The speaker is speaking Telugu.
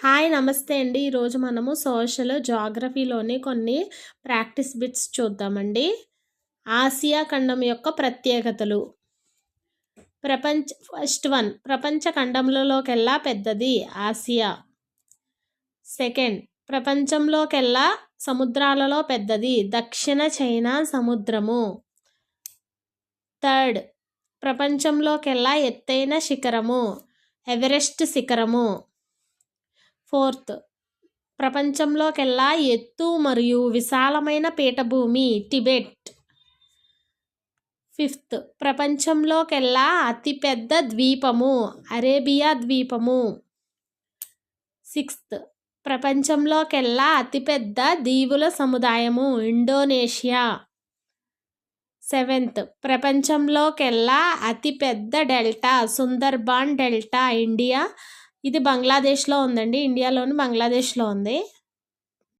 హాయ్ నమస్తే అండి. ఈరోజు మనము సోషల్ జాగ్రఫీలోని కొన్ని ప్రాక్టీస్ బిట్స్ చూద్దామండి. ఆసియా ఖండం యొక్క ప్రత్యేకతలు. ఫస్ట్ వన్, ప్రపంచ ఖండములలోకెల్లా పెద్దది ఆసియా. సెకండ్, ప్రపంచంలోకెల్లా సముద్రాలలో పెద్దది దక్షిణ చైనా సముద్రము. థర్డ్, ప్రపంచంలోకెల్లా ఎత్తైన శిఖరము ఎవరెస్ట్ శిఖరము. ఫోర్త్, ప్రపంచంలోకెల్లా ఎత్తు మరియు విశాలమైన పీఠభూమి టిబెట్. ఫిఫ్త్, ప్రపంచంలోకెల్లా అతిపెద్ద ద్వీపము అరేబియా ద్వీపము. సిక్స్త్, ప్రపంచంలోకెల్లా అతిపెద్ద దీవుల సముదాయము ఇండోనేషియా. సెవెంత్, ప్రపంచంలోకెల్లా అతిపెద్ద డెల్టా సుందర్బాన్ డెల్టా ఇండియా. ఇది బంగ్లాదేశ్లో ఉందండి, ఇండియాలోని బంగ్లాదేశ్లో ఉంది.